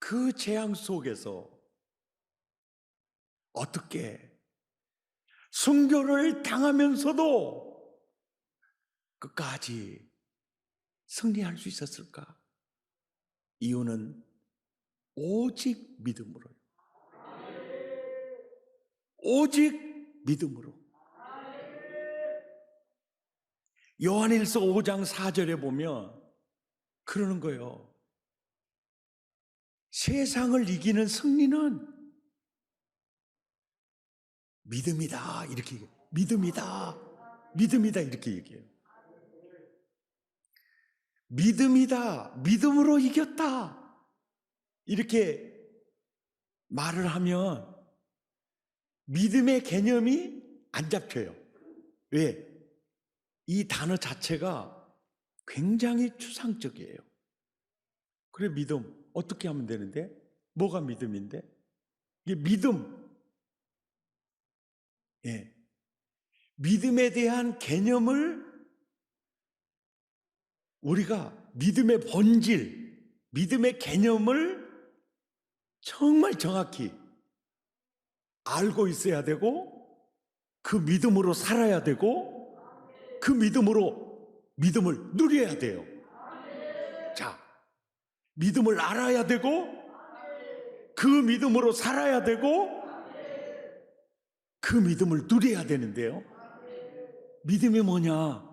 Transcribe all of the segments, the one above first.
그 재앙 속에서 어떻게 순교를 당하면서도 끝까지 승리할 수 있었을까? 이유는 오직 믿음으로요. 오직 믿음으로. 요한일서 5장 4절에 보면 그러는 거예요. 세상을 이기는 승리는 믿음이다. 이렇게 얘기해요. 믿음이다. 믿음이다. 이렇게 얘기해요. 믿음이다. 믿음으로 이겼다. 이렇게 말을 하면 믿음의 개념이 안 잡혀요. 왜? 이 단어 자체가 굉장히 추상적이에요. 그래, 믿음. 어떻게 하면 되는데? 뭐가 믿음인데? 이게 믿음. 예. 믿음에 대한 개념을 우리가 믿음의 본질, 믿음의 개념을 정말 정확히 알고 있어야 되고, 그 믿음으로 살아야 되고, 그 믿음으로 믿음을 누려야 돼요. 자, 믿음을 알아야 되고, 그 믿음으로 살아야 되고, 그 믿음을 누려야 되는데요. 믿음이 뭐냐?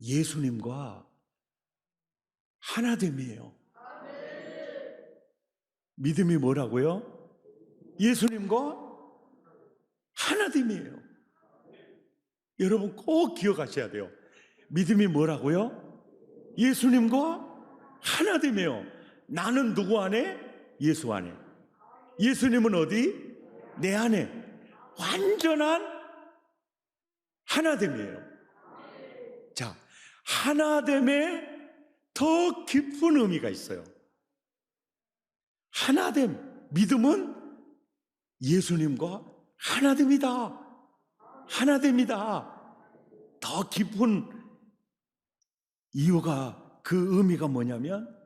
예수님과 하나됨이에요. 믿음이 뭐라고요? 예수님과 하나됨이에요. 여러분 꼭 기억하셔야 돼요. 믿음이 뭐라고요? 예수님과 하나됨이에요. 나는 누구 안에? 예수 안에. 예수님은 어디? 내 안에. 완전한 하나됨이에요. 자, 하나됨에 더 깊은 의미가 있어요. 하나됨, 믿음은 예수님과 하나됨이다. 하나됨이다. 더 깊은 이유가, 그 의미가 뭐냐면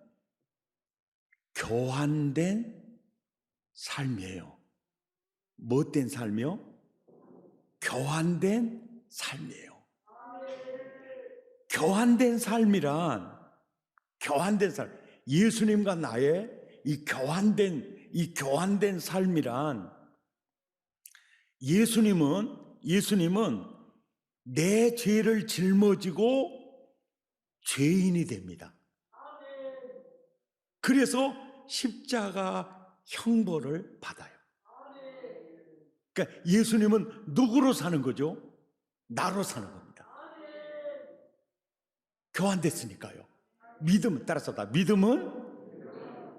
교환된 삶이에요. 무엇된 삶이요? 교환된 삶이에요. 교환된 삶이란, 교환된 삶, 예수님과 나의 이 교환된 삶이란, 예수님은 내 죄를 жил머지고 죄인이 됩니다. 그래서 십자가 형벌을 받아요. 그러니까 예수님은 누구로 사는 거죠? 나로 사는 겁니다. 교환됐으니까요. 믿음, 따라서 다 믿음은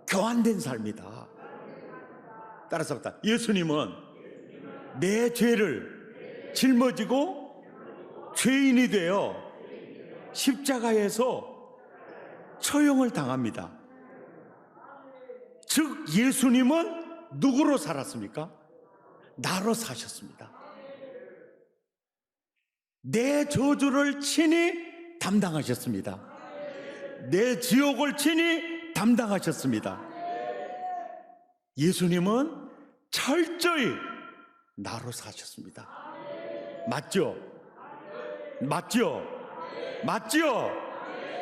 교환된 삶이다. 따라서 다 예수님은 내 죄를 짊어지고 죄인이 되어 십자가에서 처형을 당합니다. 즉 예수님은 누구로 살았습니까? 나로 사셨습니다. 내 저주를 친히 담당하셨습니다. 내 지옥을 친히 담당하셨습니다. 예수님은 철저히 나로 사셨습니다. 맞죠? 맞죠? 맞죠?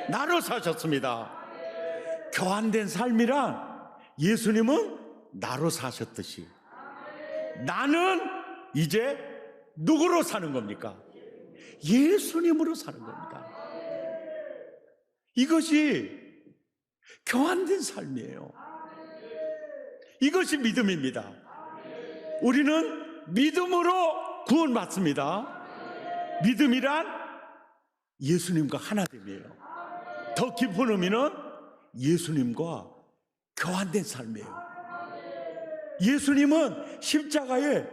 나로 사셨습니다. 교환된 삶이란 예수님은 나로 사셨듯이 나는 이제 누구로 사는 겁니까? 예수님으로 사는 겁니다. 이것이 교환된 삶이에요. 이것이 믿음입니다. 우리는 믿음으로 구원받습니다. 믿음이란 예수님과 하나됨이에요. 더 깊은 의미는 예수님과 교환된 삶이에요. 예수님은 십자가에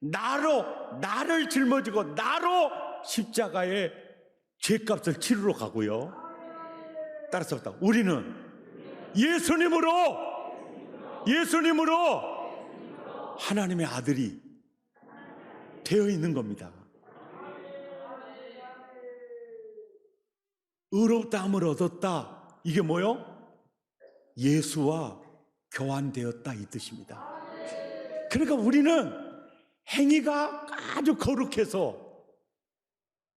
나를 짊어지고 나로 십자가에 죄값을 치르러 가고요. 따라서 우리는 예수님으로 하나님의 아들이 되어 있는 겁니다. 의롭다함을 얻었다. 이게 뭐요? 예수와 교환되었다 이 뜻입니다. 그러니까 우리는 행위가 아주 거룩해서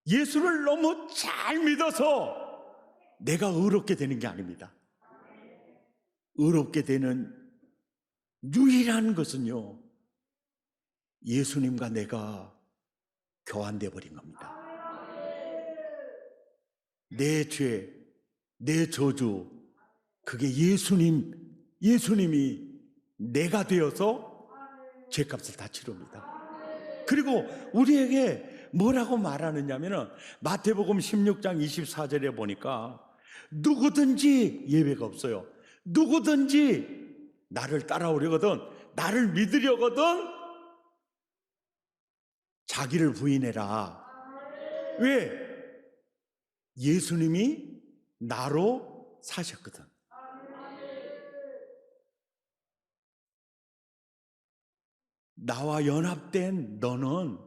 예수를 너무 잘 믿어서 내가 의롭게 되는 게 아닙니다. 의롭게 되는 유일한 것은요, 예수님과 내가 교환되어 버린 겁니다. 내 죄, 내 저주, 그게 예수님이 내가 되어서 죄값을 다 치릅니다. 그리고 우리에게 뭐라고 말하느냐면은 마태복음 16장 24절에 보니까 누구든지 예외가 없어요. 누구든지 나를 따라오려거든, 나를 믿으려거든 자기를 부인해라. 왜? 예수님이 나로 사셨거든. 나와 연합된 너는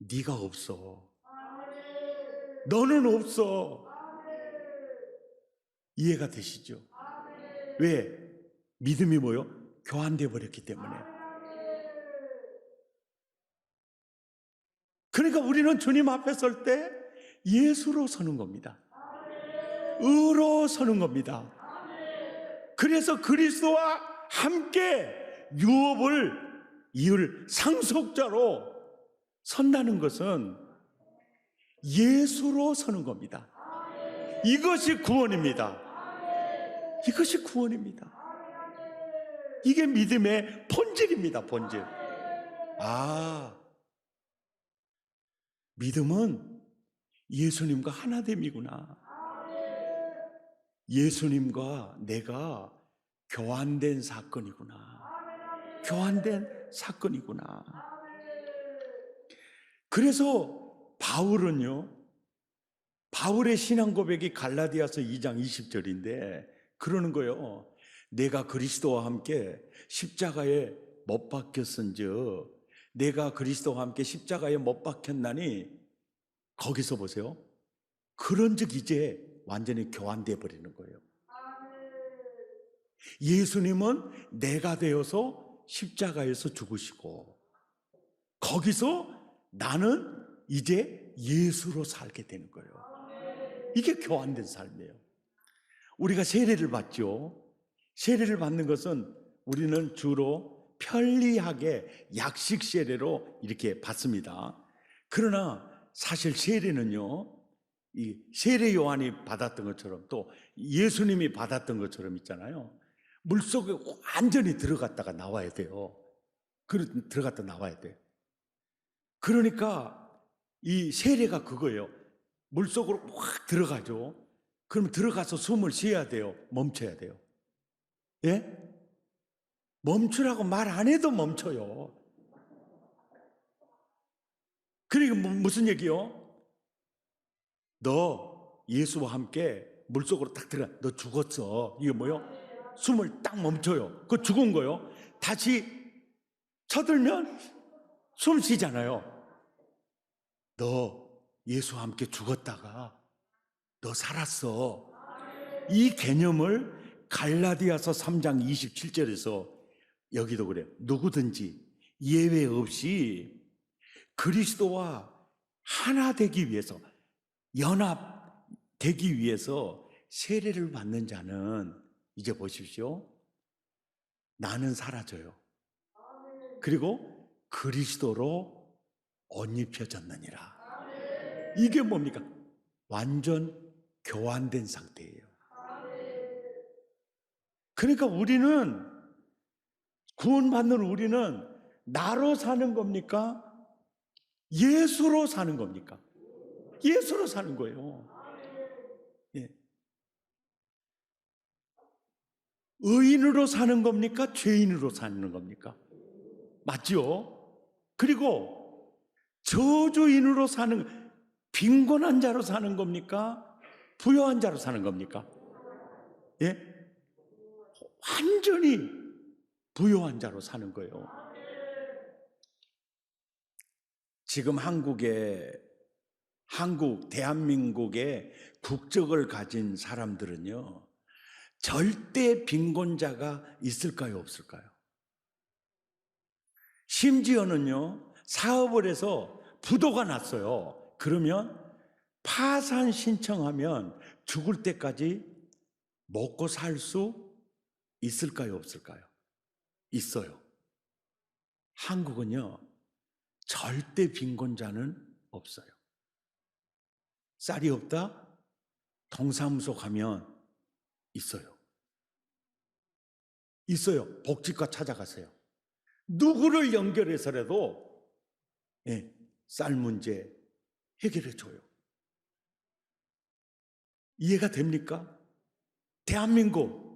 네가 없어. 너는 없어. 이해가 되시죠? 왜? 믿음이 뭐요? 교환되어 버렸기 때문에. 그러니까 우리는 주님 앞에 설 때 예수로 서는 겁니다. 의로 서는 겁니다. 그래서 그리스도와 함께 유업을 이을 상속자로 선다는 것은 예수로 서는 겁니다. 이것이 구원입니다. 이것이 구원입니다. 이게 믿음의 본질입니다. 본질. 믿음은 예수님과 하나됨이구나. 예수님과 내가 교환된 사건이구나. 교환된 사건이구나. 그래서 바울의 신앙 고백이 갈라디아서 2장 20절인데 그러는 거예요. 내가 그리스도와 함께 십자가에 못 박혔은즉 내가 그리스도와 함께 십자가에 못 박혔나니, 거기서 보세요. 그런즉 이제 완전히 교환되어 버리는 거예요. 예수님은 내가 되어서 십자가에서 죽으시고 거기서 나는 이제 예수로 살게 되는 거예요. 이게 교환된 삶이에요. 우리가 세례를 받죠. 세례를 받는 것은 우리는 주로 편리하게 약식 세례로 이렇게 받습니다. 그러나 사실 세례는요, 이 세례 요한이 받았던 것처럼 또 예수님이 받았던 것처럼 있잖아요. 물속에 완전히 들어갔다가 나와야 돼요. 들어갔다 나와야 돼요. 그러니까 이 세례가 그거예요. 물속으로 확 들어가죠. 그럼 들어가서 숨을 쉬어야 돼요. 멈춰야 돼요. 예? 멈추라고 말 안 해도 멈춰요. 그러니까 무슨 얘기요? 너 예수와 함께 물속으로 딱 들어가. 너 죽었어. 이게 뭐요? 숨을 딱 멈춰요. 그거 죽은 거요. 다시 쳐들면 숨 쉬잖아요. 너 예수와 함께 죽었다가 너 살았어. 이 개념을 갈라디아서 3장 27절에서 여기도 그래요. 누구든지 예외 없이 그리스도와 하나 되기 위해서, 연합되기 위해서 세례를 받는 자는 이제 보십시오. 나는 사라져요. 그리고 그리스도로 옷 입혀졌느니라. 이게 뭡니까? 완전 교환된 상태예요. 그러니까 구원받는 우리는 나로 사는 겁니까? 예수로 사는 겁니까? 예수로 사는 거예요. 예. 의인으로 사는 겁니까? 죄인으로 사는 겁니까? 맞죠? 그리고 저주인으로 사는, 빈곤한 자로 사는 겁니까? 부유한 자로 사는 겁니까? 예? 완전히 부유한 자로 사는 거예요. 지금 대한민국의 국적을 가진 사람들은요, 절대 빈곤자가 있을까요, 없을까요? 심지어는요, 사업을 해서 부도가 났어요. 그러면 파산 신청하면 죽을 때까지 먹고 살 수 있을까요, 없을까요? 있어요. 한국은요, 절대 빈곤자는 없어요. 쌀이 없다? 동사무소 가면 있어요. 있어요. 복지과 찾아가세요. 누구를 연결해서라도 쌀 문제 해결해 줘요. 이해가 됩니까? 대한민국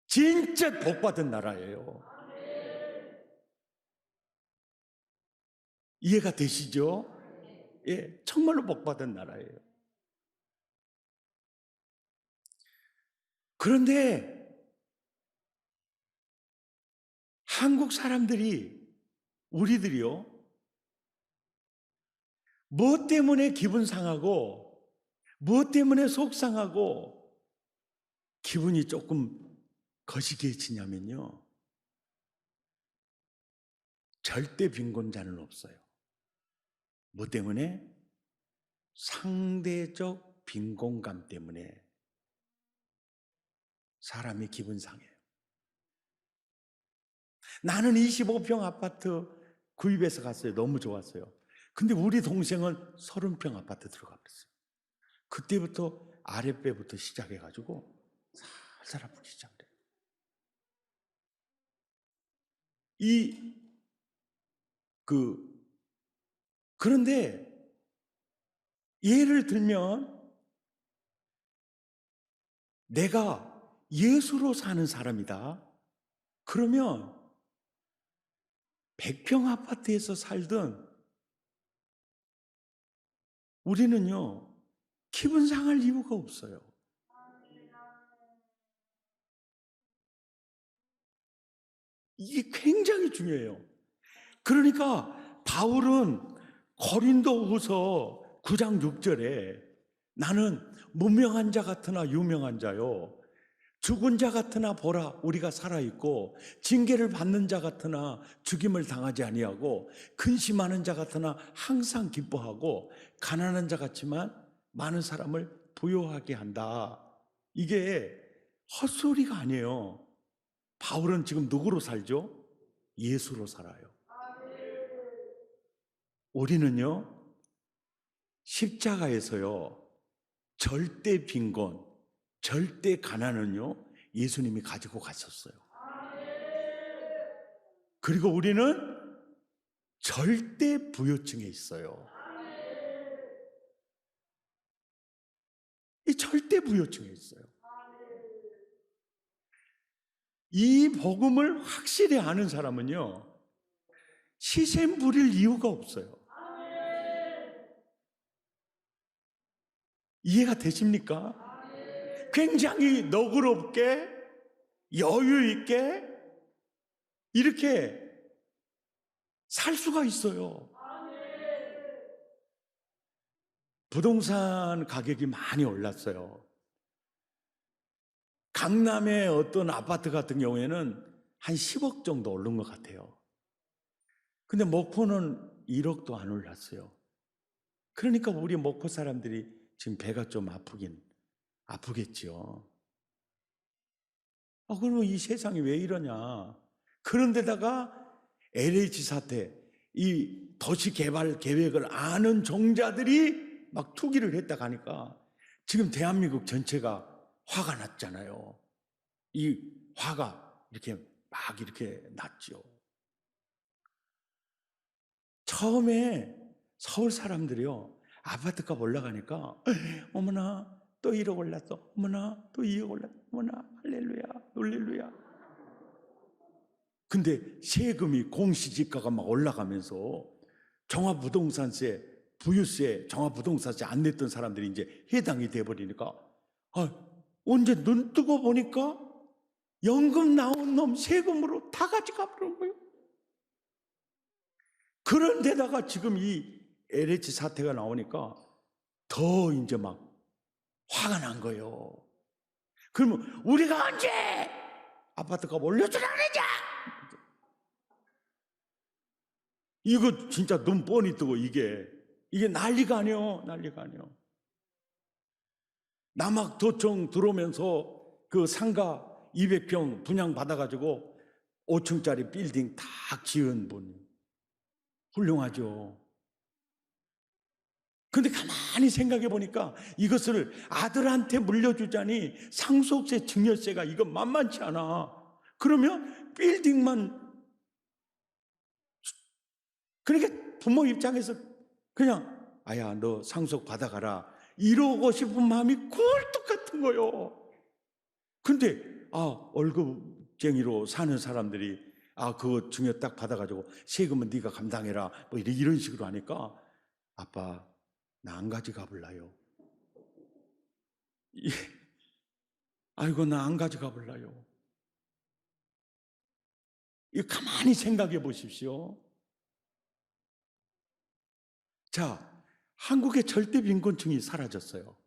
진짜 복받은 나라예요. 이해가 되시죠? 예, 정말로 복받은 나라예요. 그런데 한국 사람들이, 우리들이요, 무엇 때문에 기분 상하고 무엇 때문에 속상하고 기분이 조금 거시기해지냐면요, 절대 빈곤자는 없어요. 뭐 때문에? 상대적 빈곤감 때문에 사람이 기분 상해요. 나는 25평 아파트 구입해서 갔어요. 너무 좋았어요. 근데 우리 동생은 30평 아파트 들어가 버렸어요. 그때부터 아랫배부터 시작해가지고 살살 아프기 시작해요. 그런데 예를 들면 내가 예수로 사는 사람이다. 그러면 100평 아파트에서 살든 우리는요, 기분 상할 이유가 없어요. 이게 굉장히 중요해요. 그러니까 바울은 고린도후서 9장 6절에 나는 무명한 자 같으나 유명한 자요, 죽은 자 같으나 보라 우리가 살아있고, 징계를 받는 자 같으나 죽임을 당하지 아니하고, 근심하는 자 같으나 항상 기뻐하고, 가난한 자 같지만 많은 사람을 부요하게 한다. 이게 헛소리가 아니에요. 바울은 지금 누구로 살죠? 예수로 살아요. 우리는요, 십자가에서요, 절대 빈곤, 절대 가난은요, 예수님이 가지고 가셨어요. 그리고 우리는 절대 부요증에 있어요. 이 절대 부요증에 있어요. 이 복음을 확실히 아는 사람은요, 시샘 부릴 이유가 없어요. 이해가 되십니까? 굉장히 너그럽게 여유 있게 이렇게 살 수가 있어요. 부동산 가격이 많이 올랐어요. 강남의 어떤 아파트 같은 경우에는 한 10억 정도 오른 것 같아요. 근데 목포는 1억도 안 올랐어요. 그러니까 우리 목포 사람들이 지금 배가 좀 아프겠죠. 그러면 이 세상이 왜 이러냐. 그런데다가 LH 사태, 이 도시 개발 계획을 아는 종자들이 막 투기를 했다고 하니까 지금 대한민국 전체가 화가 났잖아요. 이 화가 이렇게 막 이렇게 났죠. 처음에 서울 사람들이요, 아파트값 올라가니까 어머나 또 1억 올랐어, 어머나 또 2억 올랐어, 어머나 할렐루야 놀렐루야. 근데 세금이 공시지가가 막 올라가면서 종합부동산세, 부유세, 종합부동산세 안 냈던 사람들이 이제 해당이 돼버리니까 언제 눈 뜨고 보니까 연금 나온 놈 세금으로 다 가져가 버린 거예요. 그런데다가 지금 이 LH 사태가 나오니까 더 이제 막 화가 난 거예요. 그러면 우리가 언제 아파트값 올려주라 그러냐? 이거 진짜 눈 뻔히 뜨고 이게 난리가 아니요. 난리가 아니요. 남학도청 들어오면서 그 상가 200평 분양 받아가지고 5층짜리 빌딩 다 지은 분 훌륭하죠. 근데 가만히 생각해 보니까 이것을 아들한테 물려주자니 상속세, 증여세가 이거 만만치 않아. 그러면 빌딩만, 그러니까 부모 입장에서 그냥 아야 너 상속 받아가라 이러고 싶은 마음이 꿀떡 같은 거요. 근데 월급쟁이로 사는 사람들이 그거 증여 딱 받아가지고 세금은 네가 감당해라 뭐 이런 식으로 하니까 아빠 나 안 가져가 볼라요. 아이고 나 안 가져가 볼라요. 이거 가만히 생각해 보십시오. 자, 한국의 절대 빈곤층이 사라졌어요.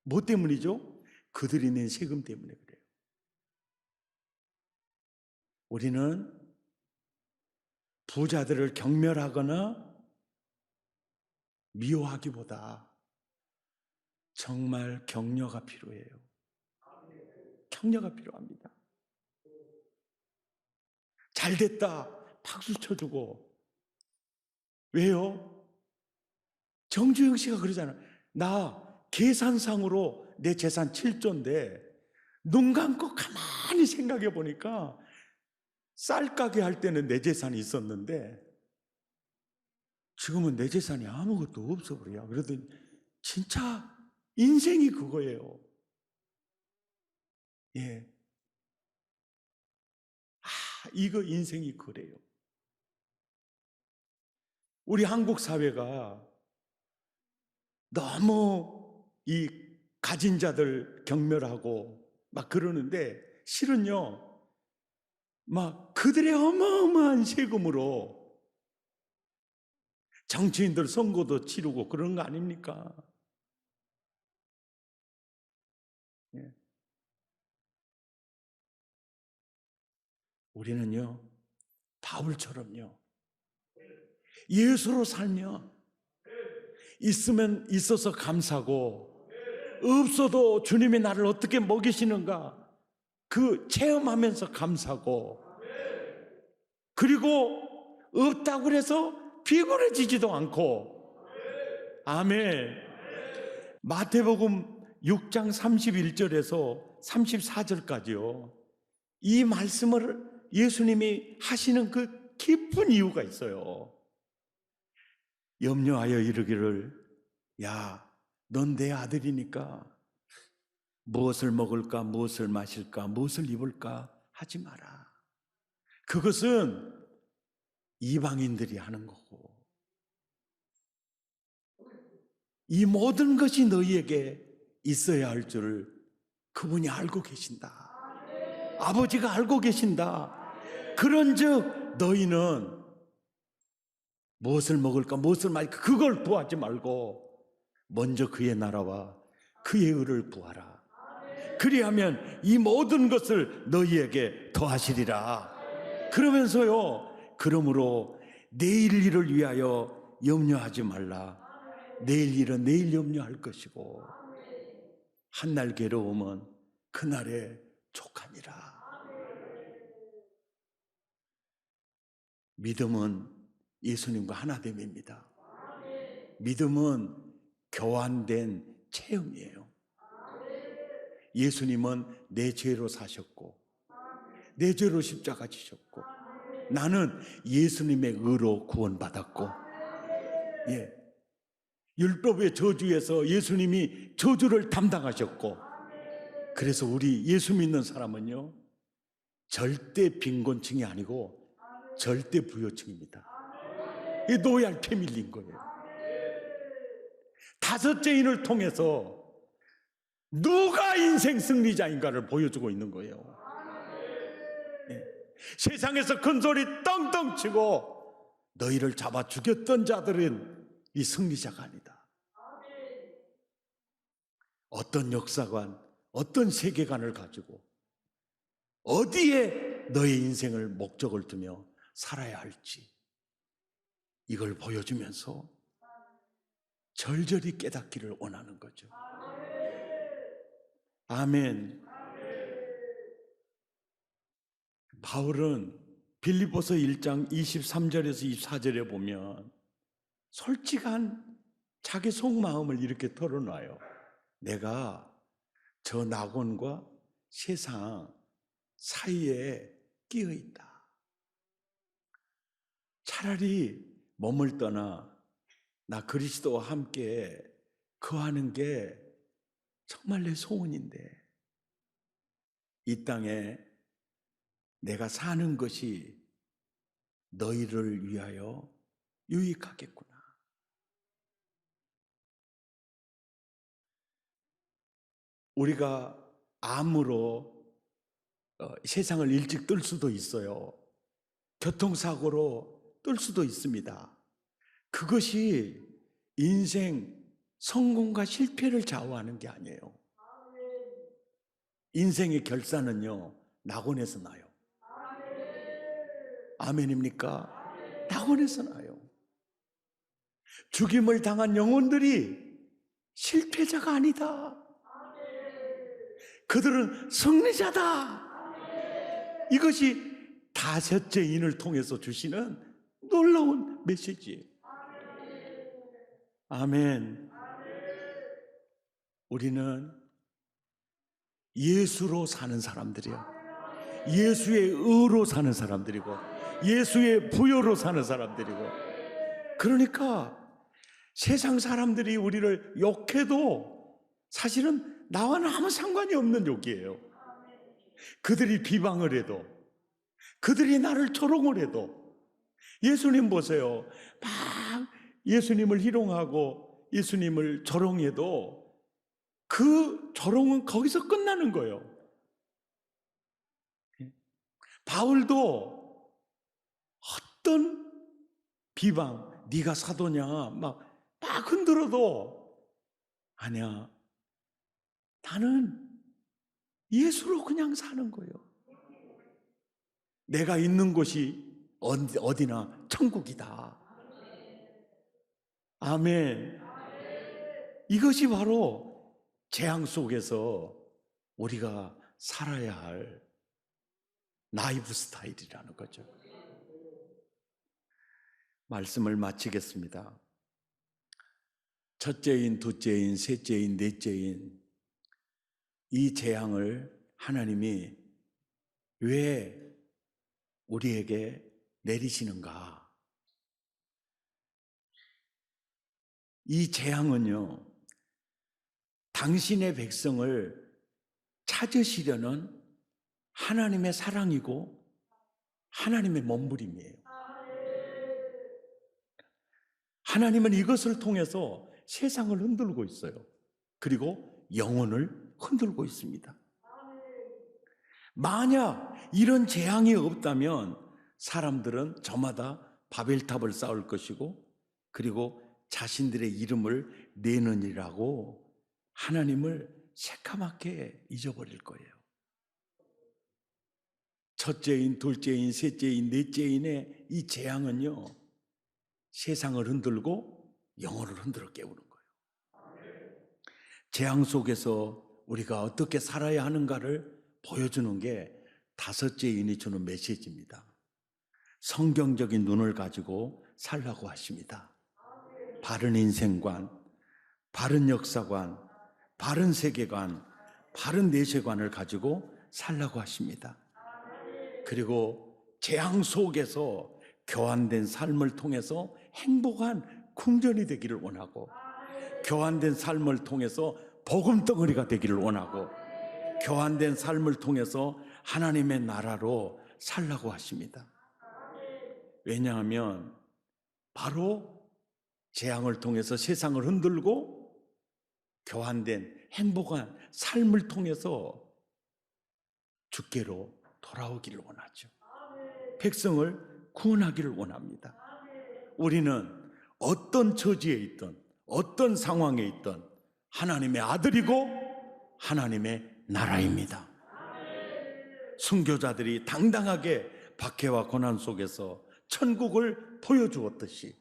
뭐 때문이죠? 그들이 낸 세금 때문에 그래요. 우리는 부자들을 경멸하거나 미워하기보다 정말 격려가 필요해요. 격려가 필요합니다. 잘됐다 박수 쳐주고. 왜요? 정주영 씨가 그러잖아요. 나 계산상으로 내 재산 7조인데 눈 감고 가만히 생각해 보니까 쌀 가게 할 때는 내 재산이 있었는데 지금은 내 재산이 아무것도 없어 버려요. 그러더니 진짜 인생이 그거예요. 예. 이거 인생이 그래요. 우리 한국 사회가 너무 이 가진 자들 경멸하고 막 그러는데 실은요, 막 그들의 어마어마한 세금으로 정치인들 선거도 치르고 그런 거 아닙니까? 예. 우리는요, 바울처럼요, 예수로 살며 있으면 있어서 감사하고 없어도 주님이 나를 어떻게 먹이시는가 그 체험하면서 감사하고, 그리고 없다고 해서 피곤해지지도 않고. 아멘. 마태복음 6장 31절에서 34절까지요, 이 말씀을 예수님이 하시는 그 깊은 이유가 있어요. 염려하여 이르기를 야, 넌 내 아들이니까 무엇을 먹을까, 무엇을 마실까, 무엇을 입을까 하지 마라. 그것은 이방인들이 하는 거고 이 모든 것이 너희에게 있어야 할 줄을 그분이 알고 계신다. 아버지가 알고 계신다. 그런즉 너희는 무엇을 먹을까, 무엇을 마실까 그걸 구하지 말고 먼저 그의 나라와 그의 의를 구하라. 그리하면 이 모든 것을 너희에게 더하시리라. 그러면서요, 그러므로 내일 일을 위하여 염려하지 말라. 내일 일은 내일 염려할 것이고 한날 괴로움은 그날에 족하니라. 믿음은 예수님과 하나됨입니다. 믿음은 교환된 체험이에요. 예수님은 내 죄로 사셨고 내 죄로 십자가 지셨고 나는 예수님의 의로 구원받았고, 예, 율법의 저주에서 예수님이 저주를 담당하셨고, 그래서 우리 예수 믿는 사람은요, 절대 빈곤층이 아니고 절대 부요층입니다. 이 노얄게 밀린 거예요. 다섯째인을 통해서 누가 인생 승리자인가를 보여주고 있는 거예요. 예. 세상에서 큰 소리 떵떵 치고 너희를 잡아 죽였던 자들은 이 승리자가 아니다. 어떤 역사관, 어떤 세계관을 가지고 어디에 너의 인생을 목적을 두며 살아야 할지 이걸 보여주면서 절절히 깨닫기를 원하는 거죠. 아멘. 바울은 빌립보서 1장 23절에서 24절에 보면 솔직한 자기 속마음을 이렇게 털어놔요. 내가 저 낙원과 세상 사이에 끼어 있다. 차라리 몸을 떠나 나 그리스도와 함께 거하는 게 정말 내 소원인데 이 땅에 내가 사는 것이 너희를 위하여 유익하겠구나. 우리가 암으로 세상을 일찍 뜰 수도 있어요. 교통사고로 뜰 수도 있습니다. 그것이 인생 성공과 실패를 좌우하는 게 아니에요. 인생의 결산은요, 낙원에서 나요. 아멘입니까? 낙원에서 나요. 죽임을 당한 영혼들이 실패자가 아니다. 그들은 승리자다. 이것이 다섯째 인을 통해서 주시는 놀라운 메시지예요. 아멘. 우리는 예수로 사는 사람들이요, 예수의 의로 사는 사람들이고 예수의 부여로 사는 사람들이고, 그러니까 세상 사람들이 우리를 욕해도 사실은 나와는 아무 상관이 없는 욕이에요. 그들이 비방을 해도, 그들이 나를 조롱을 해도, 예수님 보세요. 막 예수님을 희롱하고 예수님을 조롱해도 그 조롱은 거기서 끝나는 거예요. 바울도 어떤 비방, 네가 사도냐 막 흔들어도 아니야, 나는 예수로 그냥 사는 거예요. 내가 있는 곳이 어디나 천국이다. 아멘. 이것이 바로 재앙 속에서 우리가 살아야 할 라이프 스타일이라는 거죠. 말씀을 마치겠습니다. 첫째인, 둘째인, 셋째인, 넷째인 이 재앙을 하나님이 왜 우리에게 내리시는가? 이 재앙은요, 당신의 백성을 찾으시려는 하나님의 사랑이고 하나님의 몸부림이에요. 하나님은 이것을 통해서 세상을 흔들고 있어요. 그리고 영혼을 흔들고 있습니다. 만약 이런 재앙이 없다면 사람들은 저마다 바벨탑을 쌓을 것이고, 그리고 자신들의 이름을 내느니라고 하나님을 새카맣게 잊어버릴 거예요. 첫째인, 둘째인, 셋째인, 넷째인의 이 재앙은요, 세상을 흔들고 영혼을 흔들어 깨우는 거예요. 재앙 속에서 우리가 어떻게 살아야 하는가를 보여주는 게 다섯째 인이 주는 메시지입니다. 성경적인 눈을 가지고 살라고 하십니다. 바른 인생관, 바른 역사관, 바른 세계관, 바른 내세관을 가지고 살라고 하십니다. 그리고 재앙 속에서 교환된 삶을 통해서 행복한 궁전이 되기를 원하고, 교환된 삶을 통해서 복음덩어리가 되기를 원하고, 교환된 삶을 통해서 하나님의 나라로 살라고 하십니다. 왜냐하면 바로 재앙을 통해서 세상을 흔들고 교환된 행복한 삶을 통해서 주께로 돌아오기를 원하죠. 백성을 구원하기를 원합니다. 우리는 어떤 처지에 있든 어떤 상황에 있든 하나님의 아들이고 하나님의 나라입니다. 순교자들이 당당하게 박해와 고난 속에서 천국을 보여주었듯이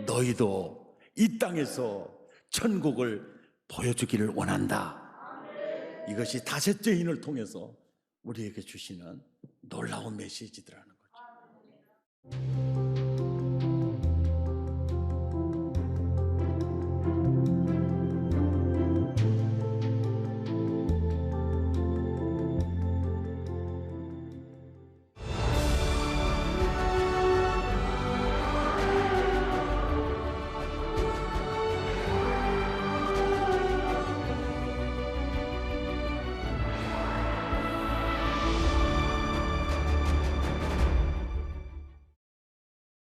너희도 이 땅에서 천국을 보여주기를 원한다. 이것이 다섯째 인을 통해서 우리에게 주시는 놀라운 메시지더라는